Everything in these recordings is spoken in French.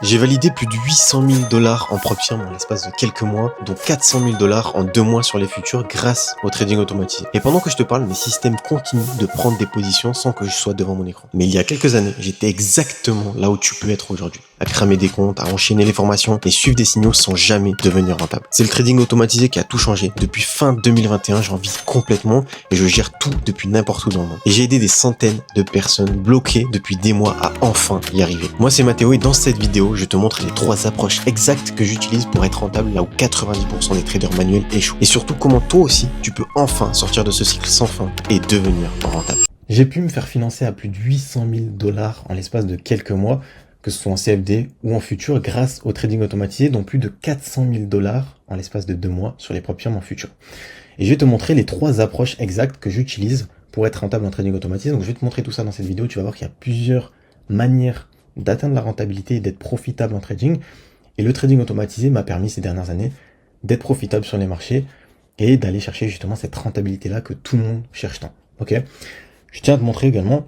J'ai validé plus de 800 000 dollars en prop firm en l'espace de quelques mois, dont 400 000 dollars en 2 mois sur les futurs grâce au trading automatisé. Et pendant que je te parle, mes systèmes continuent de prendre des positions sans que je sois devant mon écran. Mais il y a quelques années, j'étais exactement là où tu peux être aujourd'hui. À cramer des comptes, à enchaîner les formations et suivre des signaux sans jamais devenir rentable. C'est le trading automatisé qui a tout changé. Depuis fin 2021, j'en vis complètement et je gère tout depuis n'importe où dans le monde. Et j'ai aidé des centaines de personnes bloquées depuis des mois à enfin y arriver. Moi c'est Mathéo et dans cette vidéo, je te montre les 3 approches exactes que j'utilise pour être rentable là où 90% des traders manuels échouent. Et surtout comment toi aussi, tu peux enfin sortir de ce cycle sans fin et devenir rentable. J'ai pu me faire financer à plus de 800 000 dollars en l'espace de quelques mois, que ce soit en CFD ou en futur, grâce au trading automatisé, dont plus de 400 000 dollars en l'espace de 2 mois sur les prop firms en futur. Et je vais te montrer les 3 approches exactes que j'utilise pour être rentable en trading automatisé. Donc je vais te montrer tout ça dans cette vidéo. Tu vas voir qu'il y a plusieurs manières d'atteindre la rentabilité et d'être profitable en trading. Et le trading automatisé m'a permis ces dernières années d'être profitable sur les marchés et d'aller chercher justement cette rentabilité-là que tout le monde cherche tant. Ok. Je tiens à te montrer également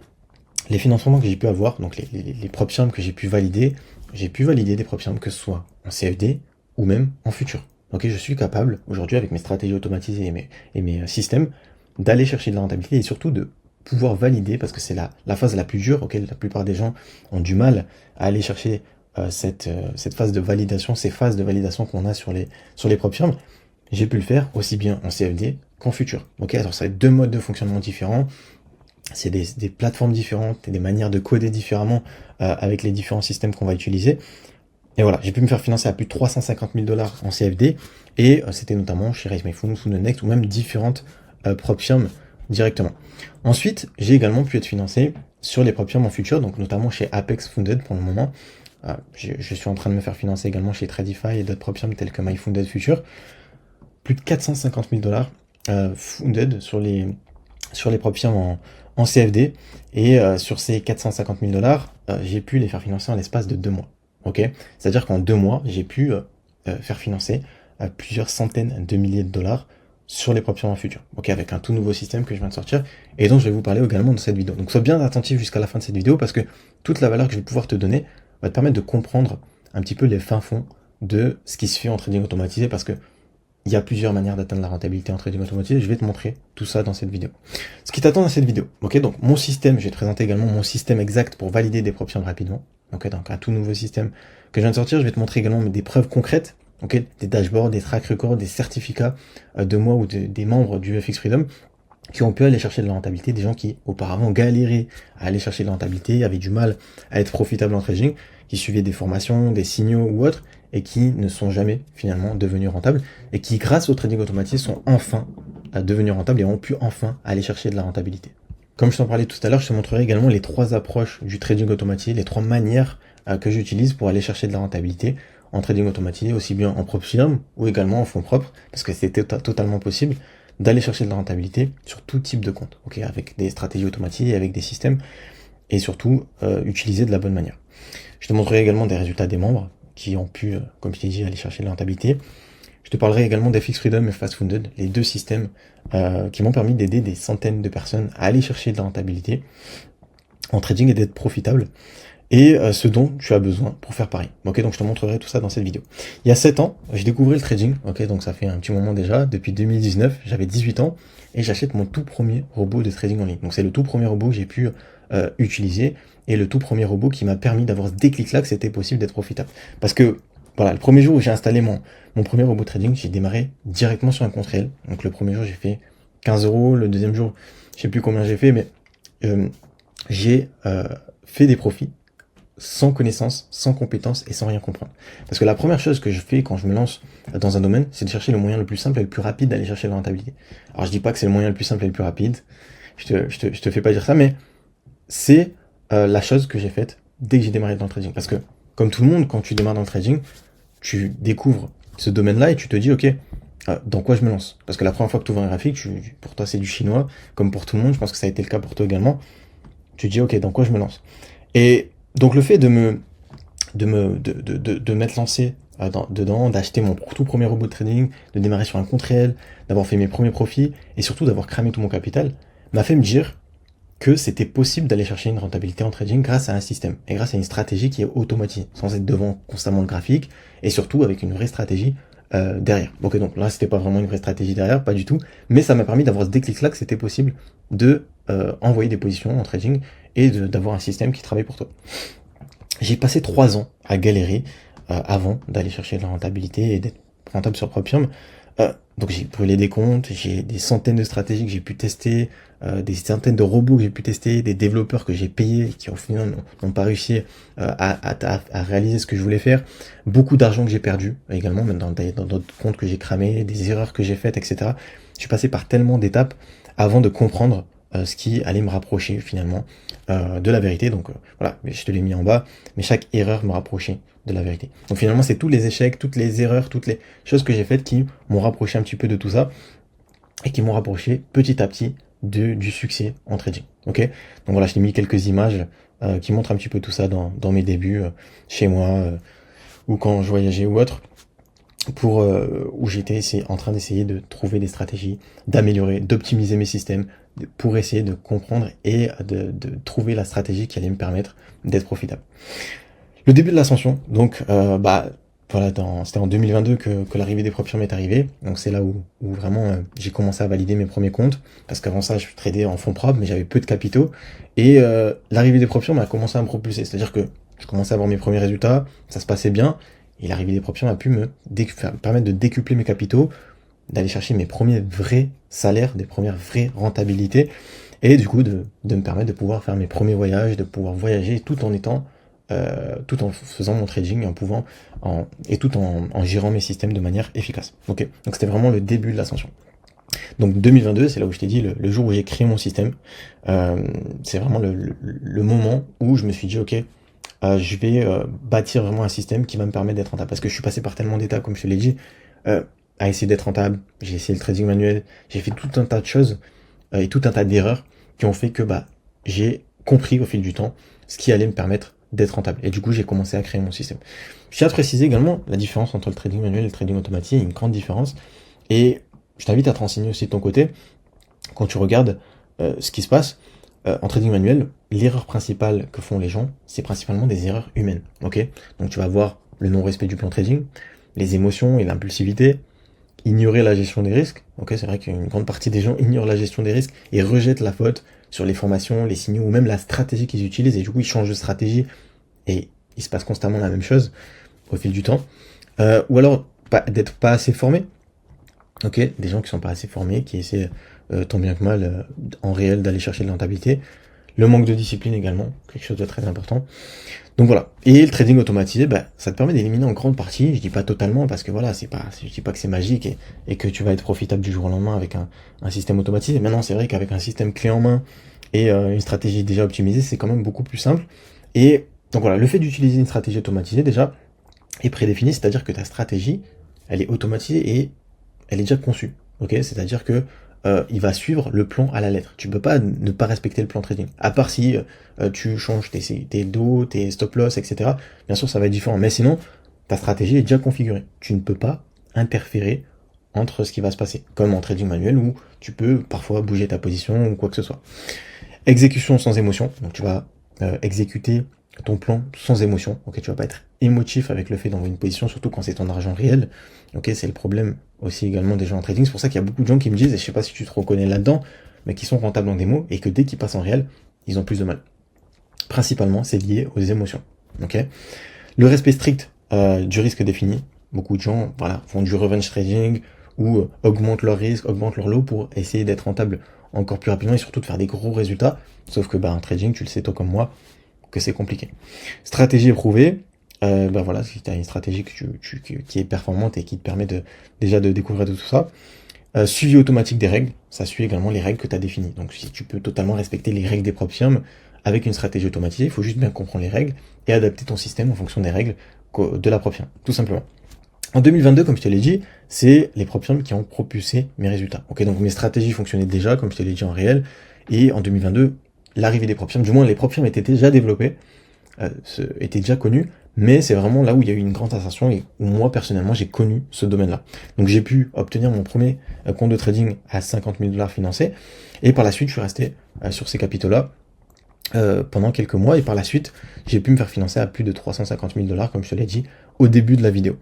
les financements que j'ai pu avoir, donc les prop firms que j'ai pu valider. J'ai pu valider des prop firms que ce soit en CFD ou même en futur. Ok, je suis capable aujourd'hui avec mes stratégies automatisées et mes systèmes d'aller chercher de la rentabilité et surtout de pouvoir valider, parce que c'est la phase la plus dure, auquel la plupart des gens ont du mal à aller chercher cette phase de validation, ces phases de validation qu'on a sur les prop firms. J'ai pu le faire aussi bien en CFD qu'en futur. Ok, alors ça va être 2 modes de fonctionnement différents, c'est des plateformes différentes et des manières de coder différemment avec les différents systèmes qu'on va utiliser. Et voilà, j'ai pu me faire financer à plus de 350 000 dollars en CFD, et c'était notamment chez Raise My Funds, Next, ou même différentes prop firms directement. Ensuite, j'ai également pu être financé sur les prop firms en futur, donc notamment chez Apex Funded pour le moment. Je suis en train de me faire financer également chez Tradify et d'autres prop firms tels que MyFunded Future. Plus de 450 000 dollars funded sur les prop firms en CFD, et sur ces 450 000 dollars, j'ai pu les faire financer en l'espace de 2 mois. Ok, c'est-à-dire qu'en 2 mois, j'ai pu faire financer plusieurs centaines de milliers de dollars sur les prop firms en futur. Ok, avec un tout nouveau système que je viens de sortir et dont je vais vous parler également dans cette vidéo. Donc sois bien attentif jusqu'à la fin de cette vidéo, parce que toute la valeur que je vais pouvoir te donner va te permettre de comprendre un petit peu les fins fonds de ce qui se fait en trading automatisé, parce que il y a plusieurs manières d'atteindre la rentabilité en trading automatisé. Je vais te montrer tout ça dans cette vidéo. Ce qui t'attend dans cette vidéo. Ok, donc mon système, je vais te présenter également mon système exact pour valider des prop firms rapidement. Ok, donc un tout nouveau système que je viens de sortir. Je vais te montrer également des preuves concrètes. Ok, des dashboards, des track records, des certificats de moi ou des membres du FX Freedom qui ont pu aller chercher de la rentabilité, des gens qui auparavant galéraient à aller chercher de la rentabilité, avaient du mal à être profitables en trading, qui suivaient des formations, des signaux ou autres, et qui ne sont jamais finalement devenus rentables, et qui grâce au trading automatisé sont enfin devenus rentables et ont pu enfin aller chercher de la rentabilité. Comme je t'en parlais tout à l'heure, je te montrerai également les 3 approches du trading automatisé, les 3 manières que j'utilise pour aller chercher de la rentabilité en trading automatisé, aussi bien en prop firm ou également en fonds propres, parce que c'était totalement possible d'aller chercher de la rentabilité sur tout type de compte, ok, avec des stratégies automatisées, avec des systèmes, et surtout utiliser de la bonne manière. Je te montrerai également des résultats des membres qui ont pu, comme je t'ai dit, aller chercher de la rentabilité. Je te parlerai également d'FX Freedom et Fast Funded, les 2 systèmes qui m'ont permis d'aider des centaines de personnes à aller chercher de la rentabilité en trading et d'être profitable, et ce dont tu as besoin pour faire pareil. Ok, donc je te montrerai tout ça dans cette vidéo. Il y a 7 ans, j'ai découvert le trading, ok, donc ça fait un petit moment déjà, depuis 2019, j'avais 18 ans, et j'achète mon tout premier robot de trading en ligne. Donc c'est le tout premier robot que j'ai pu utiliser, et le tout premier robot qui m'a permis d'avoir ce déclic-là que c'était possible d'être profitable. Parce que, voilà, le premier jour où j'ai installé mon premier robot de trading, j'ai démarré directement sur un compte réel. Donc le premier jour, j'ai fait 15 €, le deuxième jour, je sais plus combien j'ai fait, mais j'ai fait des profits sans connaissance, sans compétence et sans rien comprendre. Parce que la première chose que je fais quand je me lance dans un domaine, c'est de chercher le moyen le plus simple et le plus rapide d'aller chercher la rentabilité. Alors je dis pas que c'est le moyen le plus simple et le plus rapide, je te fais pas dire ça, mais c'est la chose que j'ai faite dès que j'ai démarré dans le trading. Parce que, comme tout le monde, quand tu démarres dans le trading, tu découvres ce domaine-là et tu te dis, ok, dans quoi je me lance? Parce que la première fois que tu ouvres un graphique, pour toi c'est du chinois, comme pour tout le monde, je pense que ça a été le cas pour toi également. Tu te dis, ok, dans quoi je me lance? Et donc le fait de m'être lancé dedans, d'acheter mon tout premier robot de trading, de démarrer sur un compte réel, d'avoir fait mes premiers profits, et surtout d'avoir cramé tout mon capital, m'a fait me dire, que c'était possible d'aller chercher une rentabilité en trading grâce à un système et grâce à une stratégie qui est automatisée, sans être devant constamment le graphique et surtout avec une vraie stratégie derrière. Ok, donc là c'était pas vraiment une vraie stratégie derrière, pas du tout, mais ça m'a permis d'avoir ce déclic-là que c'était possible de envoyer des positions en trading et d'avoir un système qui travaille pour toi. J'ai passé 3 ans à galérer avant d'aller chercher de la rentabilité et d'être rentable sur Propium. Donc j'ai brûlé des comptes, j'ai des centaines de stratégies que j'ai pu tester, des centaines de robots que j'ai pu tester, des développeurs que j'ai payés qui au final n'ont pas réussi à réaliser ce que je voulais faire, beaucoup d'argent que j'ai perdu également, même dans d'autres comptes que j'ai cramés, des erreurs que j'ai faites, etc. Je suis passé par tellement d'étapes avant de comprendre ce qui allait me rapprocher finalement de la vérité. Donc voilà, je te l'ai mis en bas, mais chaque erreur me rapprochait de la vérité. Donc finalement, c'est tous les échecs, toutes les erreurs, toutes les choses que j'ai faites qui m'ont rapproché un petit peu de tout ça et qui m'ont rapproché petit à petit du succès en trading. Ok. Donc voilà, je t'ai mis quelques images qui montrent un petit peu tout ça dans mes débuts chez moi ou quand je voyageais ou autre, pour où j'étais en train d'essayer de trouver des stratégies, d'améliorer, d'optimiser mes systèmes pour essayer de comprendre et de trouver la stratégie qui allait me permettre d'être profitable. Le début de l'ascension, donc voilà, c'était en 2022 que l'arrivée des Propium est arrivée. Donc c'est là où vraiment j'ai commencé à valider mes premiers comptes, parce qu'avant ça je tradais en fonds propres, mais j'avais peu de capitaux. Et l'arrivée des Propium a commencé à me propulser, c'est-à-dire que je commençais à avoir mes premiers résultats, ça se passait bien, et l'arrivée des Propium a pu me permettre de décupler mes capitaux, d'aller chercher mes premiers vrais salaires, des premières vraies rentabilités, et du coup de me permettre de pouvoir faire mes premiers voyages, de pouvoir voyager tout en faisant mon trading et tout en gérant mes systèmes de manière efficace. Ok, donc c'était vraiment le début de l'ascension. Donc 2022, c'est là où je t'ai dit, le jour où j'ai créé mon système, c'est vraiment le moment où je me suis dit, ok, je vais bâtir vraiment un système qui va me permettre d'être rentable. Parce que je suis passé par tellement d'étapes, comme je te l'ai dit, à essayer d'être rentable. J'ai essayé le trading manuel, j'ai fait tout un tas de choses et tout un tas d'erreurs qui ont fait que j'ai compris au fil du temps ce qui allait me permettre d'être rentable. Et du coup, j'ai commencé à créer mon système. Je tiens à préciser également la différence entre le trading manuel et le trading automatisé. Il y a une grande différence. Et je t'invite à te renseigner aussi de ton côté. Quand tu regardes ce qui se passe, en trading manuel, l'erreur principale que font les gens, c'est principalement des erreurs humaines. Ok, donc tu vas voir le non-respect du plan trading, les émotions et l'impulsivité, ignorer la gestion des risques. Ok, c'est vrai qu'une grande partie des gens ignorent la gestion des risques et rejettent la faute sur les formations, les signaux ou même la stratégie qu'ils utilisent, et du coup ils changent de stratégie et il se passe constamment la même chose au fil du temps. Ou alors d'être pas assez formé. Ok, des gens qui sont pas assez formés, qui essaient tant bien que mal en réel d'aller chercher de la rentabilité. Le manque de discipline également, quelque chose de très important. Donc voilà. Et le trading automatisé, ça te permet d'éliminer en grande partie, je dis pas totalement parce que voilà, je dis pas que c'est magique et que tu vas être profitable du jour au lendemain avec un système automatisé. Maintenant, c'est vrai qu'avec un système clé en main et une stratégie déjà optimisée, c'est quand même beaucoup plus simple. Et donc voilà, le fait d'utiliser une stratégie automatisée déjà est prédéfini, c'est-à-dire que ta stratégie, elle est automatisée et elle est déjà conçue. Ok, c'est-à-dire que il va suivre le plan à la lettre. Tu peux pas ne pas respecter le plan trading. À part si tu changes tes dos, tes stop loss, etc. Bien sûr, ça va être différent. Mais sinon, ta stratégie est déjà configurée. Tu ne peux pas interférer entre ce qui va se passer. Comme en trading manuel où tu peux parfois bouger ta position ou quoi que ce soit. Exécution sans émotion. Donc tu vas exécuter ton plan sans émotion. Ok, tu vas pas être émotif avec le fait d'envoyer une position, surtout quand c'est ton argent réel. Ok, c'est le problème aussi également des gens en trading. C'est pour ça qu'il y a beaucoup de gens qui me disent, et je sais pas si tu te reconnais là-dedans, mais qui sont rentables en démo et que dès qu'ils passent en réel, ils ont plus de mal. Principalement, c'est lié aux émotions. Ok, le respect strict du risque défini. Beaucoup de gens, font du revenge trading ou augmentent leur risque, augmentent leur lot pour essayer d'être rentable encore plus rapidement et surtout de faire des gros résultats. Sauf que en trading, tu le sais toi comme moi, que c'est compliqué. Stratégie éprouvée, si tu as une stratégie qui est performante et qui te permet déjà de découvrir de tout ça. Suivi automatique des règles, ça suit également les règles que tu as définies. Donc si tu peux totalement respecter les règles des Propium avec une stratégie automatisée, il faut juste bien comprendre les règles et adapter ton système en fonction des règles de la Propium, tout simplement. En 2022, comme je te l'ai dit, c'est les Propium qui ont propulsé mes résultats. Ok, donc mes stratégies fonctionnaient déjà, comme je te l'ai dit en réel, et en 2022, l'arrivée des Propium, du moins les Propium étaient déjà développés, étaient déjà connus, mais c'est vraiment là où il y a eu une grande ascension et où moi, personnellement, j'ai connu ce domaine-là. Donc j'ai pu obtenir mon premier compte de trading à 50 000 $ financés, et par la suite, je suis resté sur ces capitaux-là pendant quelques mois, et par la suite, j'ai pu me faire financer à plus de 350 000 $, comme je te l'ai dit au début de la vidéo.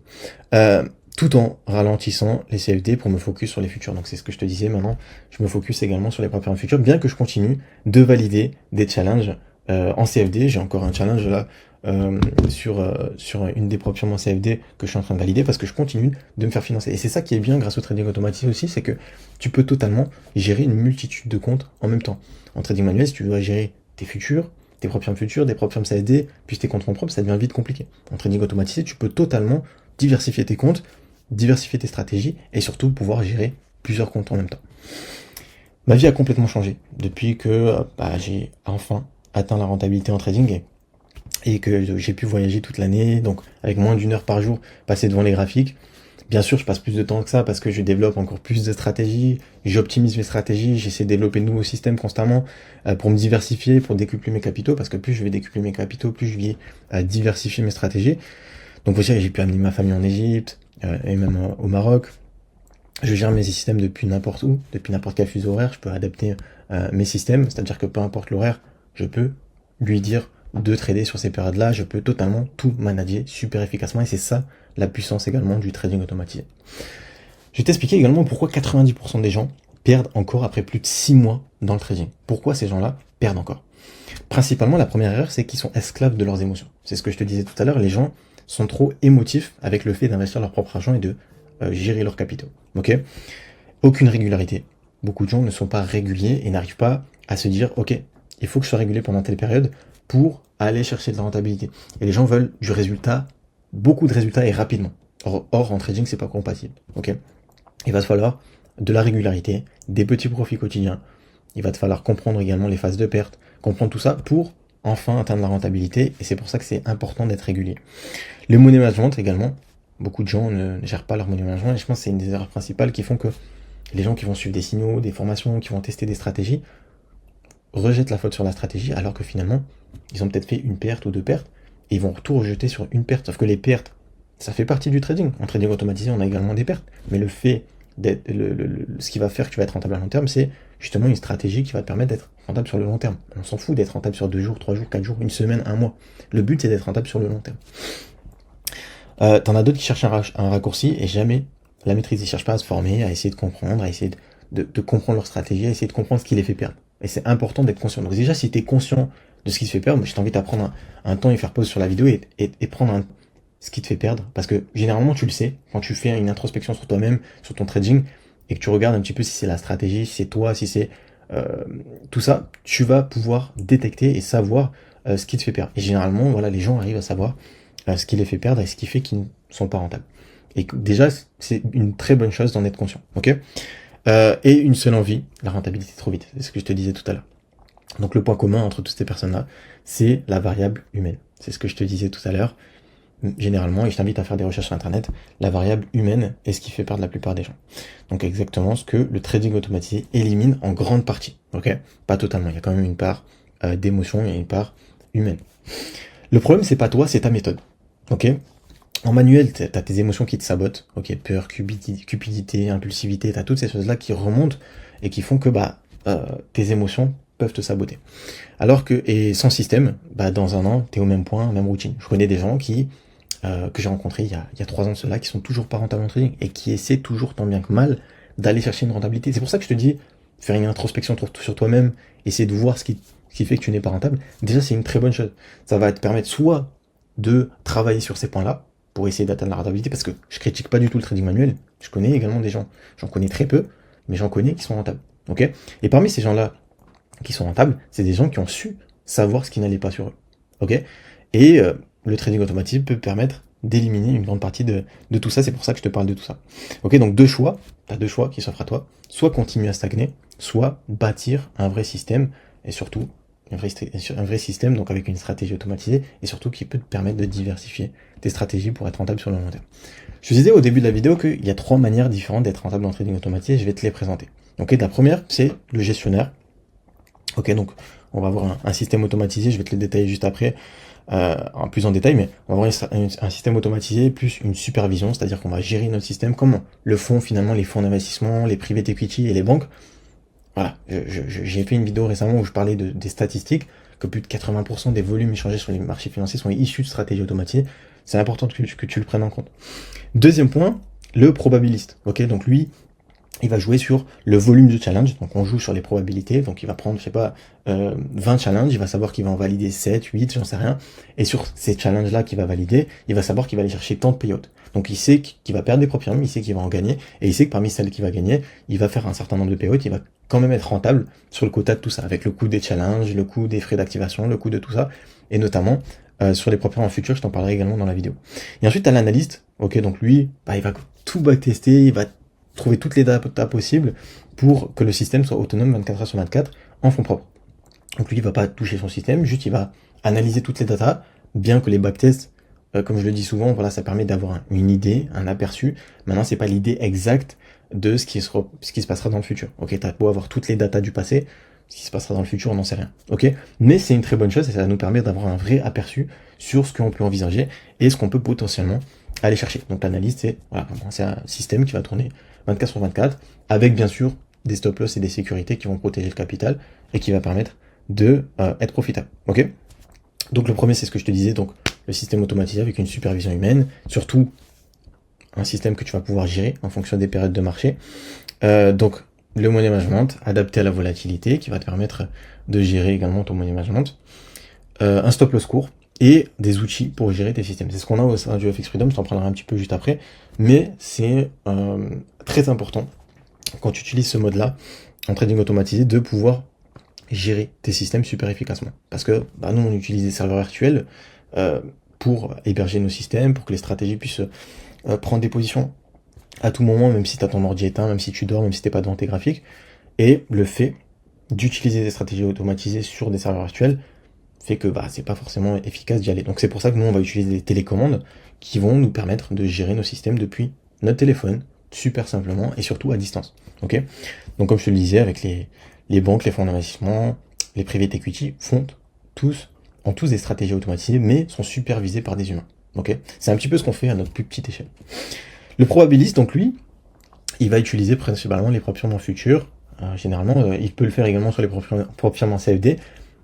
Tout en ralentissant les CFD pour me focus sur les futurs. Donc c'est ce que je te disais, maintenant je me focus également sur les propres futurs, bien que je continue de valider des challenges en CFD. J'ai encore un challenge là sur une des propres en CFD que je suis en train de valider parce que je continue de me faire financer. Et c'est ça qui est bien grâce au trading automatisé aussi, c'est que tu peux totalement gérer une multitude de comptes en même temps. En trading manuel, si tu dois gérer tes futurs, tes propres futurs, des propres CFD, puis tes comptes propres, ça devient vite compliqué. En trading automatisé, tu peux totalement diversifier tes comptes, diversifier tes stratégies et surtout pouvoir gérer plusieurs comptes en même temps. Ma vie a complètement changé depuis que j'ai enfin atteint la rentabilité en trading et que j'ai pu voyager toute l'année, donc avec moins d'1 heure par jour, passer devant les graphiques. Bien sûr, je passe plus de temps que ça parce que je développe encore plus de stratégies, j'optimise mes stratégies, j'essaie de développer de nouveaux systèmes constamment pour me diversifier, pour décupler mes capitaux, parce que plus je vais décupler mes capitaux, plus je vais diversifier mes stratégies. Donc aussi, j'ai pu amener ma famille en Égypte et même au Maroc. Je gère mes systèmes depuis n'importe où, depuis n'importe quel fuseau horaire, je peux adapter mes systèmes, c'est-à-dire que peu importe l'horaire, je peux lui dire de trader sur ces périodes-là, je peux totalement tout manager super efficacement, et c'est ça la puissance également du trading automatisé. Je vais t'expliquer également pourquoi 90% des gens perdent encore après plus de 6 mois dans le trading. Pourquoi ces gens-là perdent encore? Principalement, la première erreur, c'est qu'ils sont esclaves de leurs émotions. C'est ce que je te disais tout à l'heure, les gens sont trop émotifs avec le fait d'investir leur propre argent et de gérer leurs capitaux. Ok? Aucune régularité. Beaucoup de gens ne sont pas réguliers et n'arrivent pas à se dire, ok, il faut que je sois régulier pendant telle période pour aller chercher de la rentabilité. Et les gens veulent du résultat, beaucoup de résultats et rapidement. Or en trading, c'est pas compatible. Ok? Il va te falloir de la régularité, des petits profits quotidiens. Il va te falloir comprendre également les phases de perte, comprendre tout ça pour enfin atteindre la rentabilité. Et c'est pour ça que c'est important d'être régulier. Le money management également. Beaucoup de gens ne gèrent pas leur money management et je pense que c'est une des erreurs principales qui font que les gens qui vont suivre des signaux, des formations, qui vont tester des stratégies, rejettent la faute sur la stratégie alors que finalement, ils ont peut-être fait une perte ou deux pertes et ils vont tout rejeter sur une perte. Sauf que les pertes, ça fait partie du trading. En trading automatisé, on a également des pertes. Mais le fait d'être, ce qui va faire que tu vas être rentable à long terme, c'est justement une stratégie qui va te permettre d'être rentable sur le long terme. On s'en fout d'être rentable sur 2 jours, 3 jours, 4 jours, une semaine, un mois. Le but, c'est d'être rentable sur le long terme. T'en as d'autres qui cherchent un raccourci et jamais la maîtrise. Ils cherchent pas à se former, à essayer de comprendre, à essayer de comprendre leur stratégie, à essayer de comprendre ce qui les fait perdre. Et c'est important d'être conscient. Donc déjà, si tu es conscient de ce qui te fait perdre, je t'invite à prendre un temps et faire pause sur la vidéo et prendre ce qui te fait perdre. Parce que généralement, tu le sais, quand tu fais une introspection sur toi-même, sur ton trading, et que tu regardes un petit peu si c'est la stratégie, si c'est toi, si c'est tout ça, tu vas pouvoir détecter et savoir ce qui te fait perdre. Et généralement, voilà, les gens arrivent à savoir ce qui les fait perdre et ce qui fait qu'ils ne sont pas rentables. Et déjà, c'est une très bonne chose d'en être conscient. Ok? Et une seule envie, la rentabilité trop vite. C'est ce que je te disais tout à l'heure. Donc le point commun entre toutes ces personnes-là, c'est la variable humaine. C'est ce que je te disais tout à l'heure. Généralement, et je t'invite à faire des recherches sur Internet, la variable humaine est ce qui fait perdre la plupart des gens. Donc exactement ce que le trading automatisé élimine en grande partie. Ok? Pas totalement. Il y a quand même une part d'émotion et une part humaine. Le problème, c'est pas toi, c'est ta méthode. Ok? En manuel, t'as tes émotions qui te sabotent. Ok, peur, cupidité, impulsivité, t'as toutes ces choses-là qui remontent et qui font que tes émotions peuvent te saboter. Alors que, et sans système, dans un an, t'es au même point, même routine. Je connais des gens que j'ai rencontrés il y a 3 ans de cela, qui sont toujours pas rentables en trading et qui essaient toujours tant bien que mal d'aller chercher une rentabilité. C'est pour ça que je te dis, faire une introspection sur toi-même, essayer de voir ce qui fait que tu n'es pas rentable. Déjà, c'est une très bonne chose. Ça va te permettre soit de travailler sur ces points-là, pour essayer d'atteindre la rentabilité, parce que je critique pas du tout le trading manuel, je connais également des gens, j'en connais très peu, mais j'en connais qui sont rentables, ok? Et parmi ces gens-là qui sont rentables, c'est des gens qui ont su savoir ce qui n'allait pas sur eux, ok? Et le trading automatique peut permettre d'éliminer une grande partie de tout ça, c'est pour ça que je te parle de tout ça. Ok, donc t'as deux choix qui s'offrent à toi, soit continuer à stagner, soit bâtir un vrai système, et surtout un vrai système, donc avec une stratégie automatisée, et surtout qui peut te permettre de diversifier tes stratégies pour être rentable sur le long terme. Je te disais au début de la vidéo qu'il y a 3 manières différentes d'être rentable dans le trading automatisé, je vais te les présenter. Donc la première, c'est le gestionnaire. Ok, donc on va avoir un système automatisé, je vais te le détailler juste après. en plus en détail, mais on va avoir un système automatisé plus une supervision, c'est-à-dire qu'on va gérer notre système comme le font finalement les fonds d'investissement, les private equity et les banques. Voilà, j'ai fait une vidéo récemment où je parlais des statistiques, que plus de 80% des volumes échangés sur les marchés financiers sont issus de stratégies automatisées. C'est important que tu le prennes en compte. Deuxième point, le probabiliste. Ok, donc lui, il va jouer sur le volume de challenge, donc on joue sur les probabilités, donc il va prendre, je sais pas, 20 challenges, il va savoir qu'il va en valider 7, 8, j'en sais rien, et sur ces challenges-là qu'il va valider, il va savoir qu'il va aller chercher tant de payout. Donc il sait qu'il va perdre des propres firmes, il sait qu'il va en gagner, et il sait que parmi celles qu'il va gagner, il va faire un certain nombre de payout, il va quand même être rentable sur le quota de tout ça, avec le coût des challenges, le coût des frais d'activation, le coût de tout ça, et notamment sur les propres firmes en futur, je t'en parlerai également dans la vidéo. Et ensuite, tu as l'analyste, ok, donc lui, il va tout backtester, il va trouver toutes les datas possibles pour que le système soit autonome 24 heures sur 24 en fonds propres. Donc lui, il va pas toucher son système, juste il va analyser toutes les datas, bien que les backtests, comme je le dis souvent, voilà, ça permet d'avoir une idée, un aperçu. Maintenant, c'est pas l'idée exacte de ce qui se passera dans le futur. Ok, t'as beau avoir toutes les datas du passé, ce qui se passera dans le futur, on n'en sait rien. Ok, mais c'est une très bonne chose et ça va nous permettre d'avoir un vrai aperçu sur ce qu'on peut envisager et ce qu'on peut potentiellement aller chercher. Donc l'analyse, c'est un système qui va tourner 24 sur 24, avec bien sûr des stop-loss et des sécurités qui vont protéger le capital et qui va permettre de être profitable. Ok. Donc le premier, c'est ce que je te disais, donc le système automatisé avec une supervision humaine, surtout un système que tu vas pouvoir gérer en fonction des périodes de marché. Donc le money management, adapté à la volatilité, qui va te permettre de gérer également ton money management. Un stop-loss court, et des outils pour gérer tes systèmes. C'est ce qu'on a au sein du FX Freedom, je t'en parlerai un petit peu juste après, mais c'est très important, quand tu utilises ce mode-là, en trading automatisé, de pouvoir gérer tes systèmes super efficacement. Parce que nous, on utilise des serveurs virtuels pour héberger nos systèmes, pour que les stratégies puissent prendre des positions à tout moment, même si tu as ton ordi éteint, même si tu dors, même si tu n'es pas devant tes graphiques. Et le fait d'utiliser des stratégies automatisées sur des serveurs virtuels fait que c'est pas forcément efficace d'y aller. Donc c'est pour ça que nous, on va utiliser des télécommandes qui vont nous permettre de gérer nos systèmes depuis notre téléphone, super simplement, et surtout à distance. Ok. Donc comme je te le disais, avec les banques, les fonds d'investissement, les private equity ont tous des stratégies automatisées, mais sont supervisées par des humains. Ok. C'est un petit peu ce qu'on fait à notre plus petite échelle. Le probabiliste, donc lui, il va utiliser principalement les propres firmes en futur. Généralement, il peut le faire également sur les propres firmes en CFD,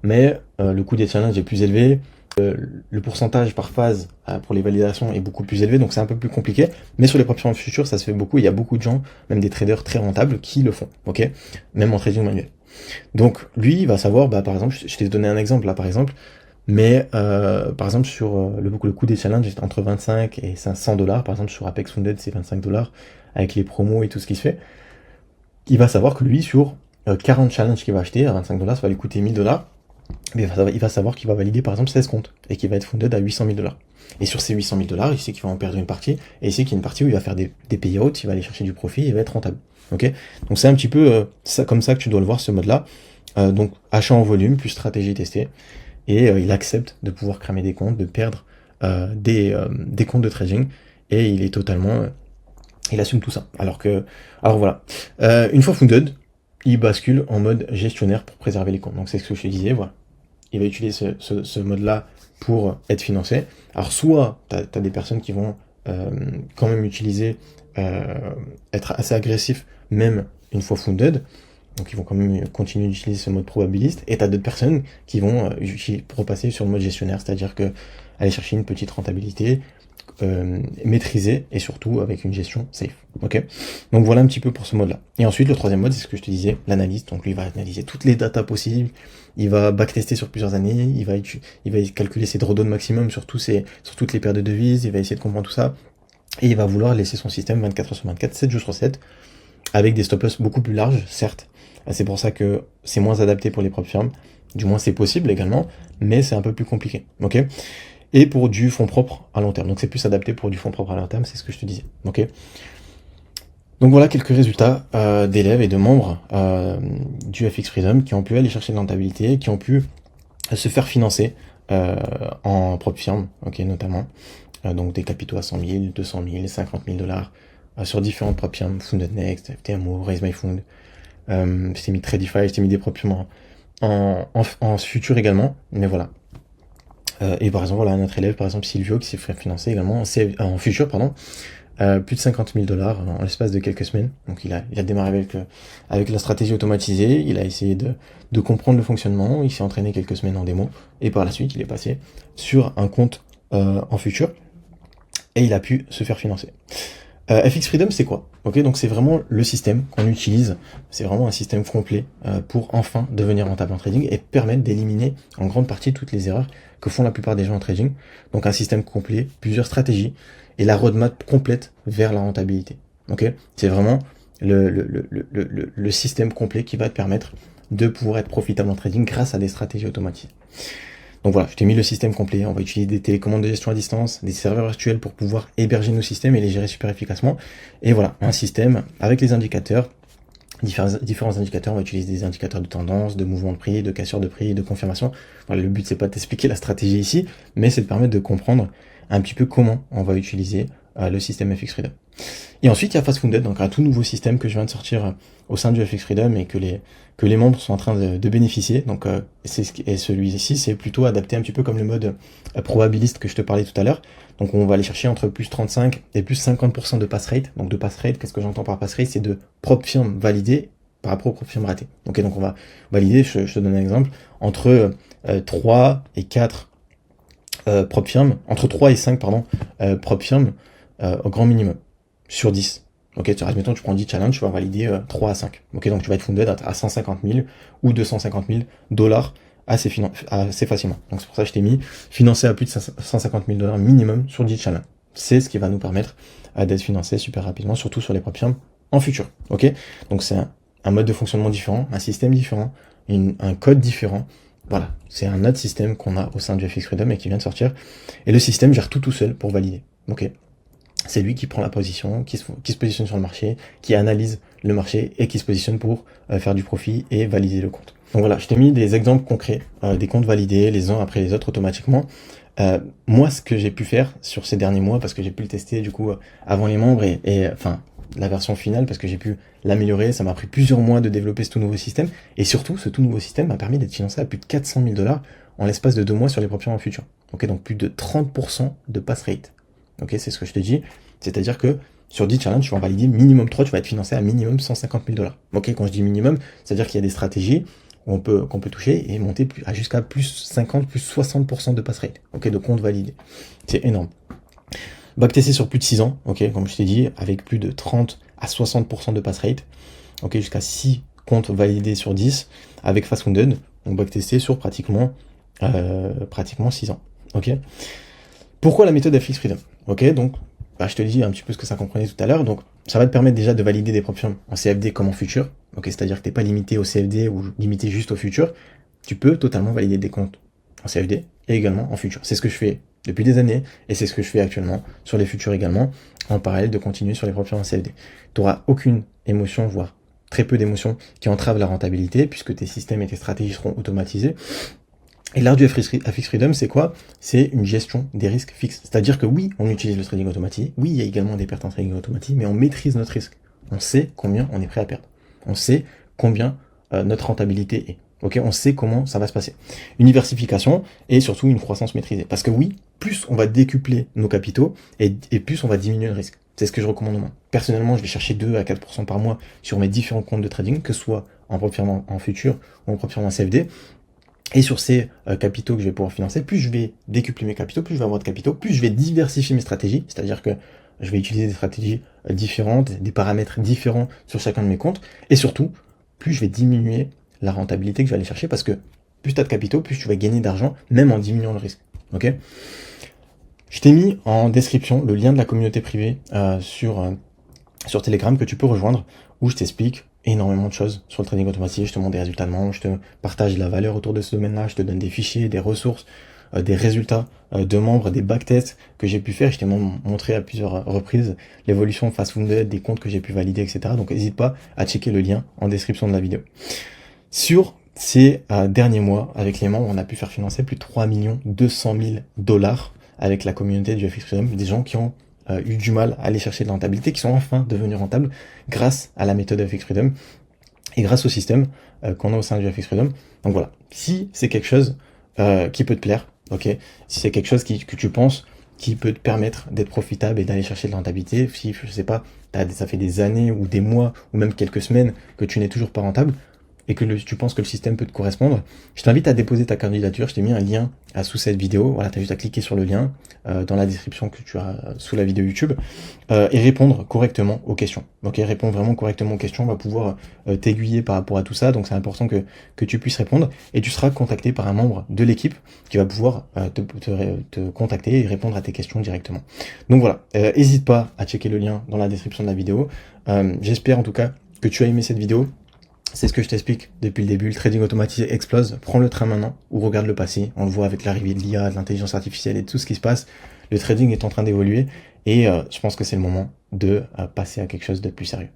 mais le coût des challenges est plus élevé, le pourcentage par phase pour les validations est beaucoup plus élevé, donc c'est un peu plus compliqué, mais sur les propres firmes futures, ça se fait beaucoup, il y a beaucoup de gens, même des traders très rentables, qui le font, ok, même en trading manuel. Donc lui, il va savoir, par exemple, je t'ai donné un exemple là, par exemple, mais par exemple sur le coût des challenges est entre 25 et 500 $, par exemple sur Apex Funded c'est 25 $, avec les promos et tout ce qui se fait, il va savoir que lui, sur 40 challenges qu'il va acheter à 25 $, ça va lui coûter 1000 $, mais il va savoir qu'il va valider par exemple 16 comptes, et qu'il va être funded à 800 000 $. Et sur ces 800 000 $, il sait qu'il va en perdre une partie, et il sait qu'il y a une partie où il va faire des payouts, il va aller chercher du profit, il va être rentable. Ok. Donc c'est un petit peu comme ça que tu dois le voir, ce mode-là. Donc achat en volume, plus stratégie testée, et il accepte de pouvoir cramer des comptes, de perdre des comptes de trading, et il est totalement... il assume tout ça. Alors voilà. Une fois funded, il bascule en mode gestionnaire pour préserver les comptes. Donc c'est ce que je te disais, voilà. Il va utiliser ce mode-là pour être financé. Alors soit tu as des personnes qui vont quand même utiliser, être assez agressifs, même une fois funded, donc ils vont quand même continuer d'utiliser ce mode probabiliste, et tu as d'autres personnes qui vont repasser sur le mode gestionnaire, c'est-à-dire que aller chercher une petite rentabilité, maîtrisé et surtout avec une gestion safe. Ok. Donc voilà un petit peu pour ce mode-là. Et ensuite le troisième mode, c'est ce que je te disais, l'analyse. Donc lui il va analyser toutes les datas possibles, il va backtester sur plusieurs années, il va calculer ses drawdowns maximum sur toutes les paires de devises, il va essayer de comprendre tout ça, et il va vouloir laisser son système 24 heures sur 24, 7 jours sur 7, avec des stop-loss beaucoup plus larges, certes. C'est pour ça que c'est moins adapté pour les propres firmes. Du moins c'est possible également, mais c'est un peu plus compliqué. Ok. Et pour du fonds propre à long terme. Donc c'est plus adapté pour du fonds propre à long terme, c'est ce que je te disais. Ok. Donc voilà quelques résultats d'élèves et de membres du FX Freedom qui ont pu aller chercher de la rentabilité, qui ont pu se faire financer en propre firme, ok, notamment. Donc des capitaux à 100 000, 200 000, 50 000 $ sur différentes propres firmes, Funded Next, FTMO, Raise My Fund. Je t'ai mis Tradify, je t'ai mis des propres firmes en futur également, mais voilà. Et par exemple, voilà, notre élève, par exemple Silvio, qui s'est fait financer également en futur, pardon, plus de 50 000 $ en l'espace de quelques semaines. Donc il a démarré avec la stratégie automatisée, il a essayé de comprendre le fonctionnement, il s'est entraîné quelques semaines en démo, et par la suite, il est passé sur un compte en futur, et il a pu se faire financer. FX Freedom, c'est quoi? Ok, donc c'est vraiment le système qu'on utilise, c'est vraiment un système complet pour enfin devenir rentable en trading et permettre d'éliminer en grande partie toutes les erreurs que font la plupart des gens en trading. Donc un système complet, plusieurs stratégies et la roadmap complète vers la rentabilité. Ok, c'est vraiment le système complet qui va te permettre de pouvoir être profitable en trading grâce à des stratégies automatisées. Donc voilà, je t'ai mis le système complet, on va utiliser des télécommandes de gestion à distance, des serveurs virtuels pour pouvoir héberger nos systèmes et les gérer super efficacement. Et voilà, un système avec les indicateurs, différents indicateurs, on va utiliser des indicateurs de tendance, de mouvement de prix, de cassure de prix, de confirmation. Voilà, le but c'est pas de t'expliquer la stratégie ici, mais c'est de permettre de comprendre un petit peu comment on va utiliser le système FX Freedom. Et ensuite, il y a Fastfunded, donc un tout nouveau système que je viens de sortir au sein du FX Freedom et que les membres sont en train de bénéficier. Donc, et celui-ci, c'est plutôt adapté un petit peu comme le mode probabiliste que je te parlais tout à l'heure. Donc, on va aller chercher entre plus 35 et plus 50% de pass rate. Donc, de pass rate, qu'est-ce que j'entends par pass rate? C'est de propre firme validée par rapport aux propres firmes ratées. Ok, donc on va valider, je te donne un exemple, entre 3 et 4 propres firmes, entre 3 et 5, pardon, propres firmes au grand minimum. Sur 10. Ok, admettons, tu prends 10 challenges, tu vas valider 3 à 5. Ok, donc tu vas être funded à 150 000 ou 250 000 $ assez facilement. Donc c'est pour ça que je t'ai mis financé à plus de 150 000 $ minimum sur 10 challenges. C'est ce qui va nous permettre d'être financé super rapidement, surtout sur les propres firmes en futur. Ok, donc c'est un mode de fonctionnement différent, un système différent, un code différent. Voilà, c'est un autre système qu'on a au sein du FX Freedom et qui vient de sortir. Et le système gère tout seul pour valider. Ok. C'est lui qui prend la position, qui se positionne sur le marché, qui analyse le marché et qui se positionne pour faire du profit et valider le compte. Donc voilà, je t'ai mis des exemples concrets, des comptes validés les uns après les autres automatiquement. Moi, ce que j'ai pu faire sur ces derniers mois, parce que j'ai pu le tester du coup avant les membres et enfin la version finale, parce que j'ai pu l'améliorer, ça m'a pris plusieurs mois de développer ce tout nouveau système. Et surtout, ce tout nouveau système m'a permis d'être financé à plus de 400 000 $ en l'espace de 2 mois sur les propres firmes en futur. Ok, donc plus de 30% de pass rate. Ok, c'est ce que je te dis. C'est-à-dire que sur 10 challenges, tu vas en valider minimum 3, tu vas être financé à minimum 150 000 $. Ok, quand je dis minimum, c'est-à-dire qu'il y a des stratégies qu'on peut toucher et monter jusqu'à plus 50, plus 60% de pass rate. Ok, de compte validé. C'est énorme. Backtesté sur plus de 6 ans, ok, comme je t'ai dit, avec plus de 30 à 60% de pass rate. Ok, jusqu'à 6 comptes validés sur 10 avec Fastfunded. Donc backtesté sur pratiquement 6 ans. Ok. Pourquoi la méthode FX Freedom? Ok, donc je te dis un petit peu ce que ça comprenait tout à l'heure. Donc ça va te permettre déjà de valider des propres firmes en CFD comme en futur. Ok, c'est-à-dire que tu n'es pas limité au CFD ou limité juste au futur. Tu peux totalement valider des comptes en CFD et également en futur. C'est ce que je fais depuis des années et c'est ce que je fais actuellement sur les futurs également, en parallèle de continuer sur les propres firmes en CFD. Tu n'auras aucune émotion, voire très peu d'émotions qui entravent la rentabilité puisque tes systèmes et tes stratégies seront automatisés. Et l'art du FX Freedom, c'est quoi? C'est une gestion des risques fixes. C'est-à-dire que oui, on utilise le trading automatique, oui, il y a également des pertes en trading automatique, mais on maîtrise notre risque. On sait combien on est prêt à perdre. On sait combien notre rentabilité est. Ok, on sait comment ça va se passer. Une diversification et surtout une croissance maîtrisée. Parce que oui, plus on va décupler nos capitaux et plus on va diminuer le risque. C'est ce que je recommande au moins. Personnellement, je vais chercher 2 à 4% par mois sur mes différents comptes de trading, que ce soit en propre firme en futur ou en propre firme en CFD. Et sur ces capitaux que je vais pouvoir financer, plus je vais décupler mes capitaux, plus je vais avoir de capitaux, plus je vais diversifier mes stratégies, c'est-à-dire que je vais utiliser des stratégies différentes, des paramètres différents sur chacun de mes comptes, et surtout, plus je vais diminuer la rentabilité que je vais aller chercher, parce que plus tu as de capitaux, plus tu vas gagner d'argent, même en diminuant le risque. Ok ? Je t'ai mis en description le lien de la communauté privée sur Telegram que tu peux rejoindre, où je t'explique énormément de choses sur le trading automatique, je te montre des résultats de membres, je te partage la valeur autour de ce domaine-là, je te donne des fichiers, des ressources, des résultats de membres, des backtests que j'ai pu faire, je t'ai montré à plusieurs reprises l'évolution Fastfunded, des comptes que j'ai pu valider, etc. Donc n'hésite pas à checker le lien en description de la vidéo. Sur ces derniers mois, avec les membres, on a pu faire financer plus de 3 200 000 $ avec la communauté du FX Freedom, des gens qui ont eu du mal à aller chercher de la rentabilité, qui sont enfin devenus rentables grâce à la méthode FX Freedom et grâce au système qu'on a au sein du FX Freedom. Donc voilà, si c'est quelque chose qui peut te plaire, ok? Si c'est quelque chose que tu penses qui peut te permettre d'être profitable et d'aller chercher de la rentabilité, si, je sais pas, ça fait des années ou des mois ou même quelques semaines que tu n'es toujours pas rentable, et que tu penses que le système peut te correspondre, je t'invite à déposer ta candidature. Je t'ai mis un lien sous cette vidéo. Voilà, tu as juste à cliquer sur le lien dans la description que tu as sous la vidéo YouTube et répondre correctement aux questions. Ok, répondre vraiment correctement aux questions, on va pouvoir t'aiguiller par rapport à tout ça. Donc c'est important que tu puisses répondre et tu seras contacté par un membre de l'équipe qui va pouvoir te contacter et répondre à tes questions directement. Donc voilà, n'hésite pas à checker le lien dans la description de la vidéo. J'espère en tout cas que tu as aimé cette vidéo. C'est ce que je t'explique depuis le début, le trading automatisé explose, prends le train maintenant ou regarde le passé, on le voit avec l'arrivée de l'IA, de l'intelligence artificielle et tout ce qui se passe, le trading est en train d'évoluer et je pense que c'est le moment de passer à quelque chose de plus sérieux.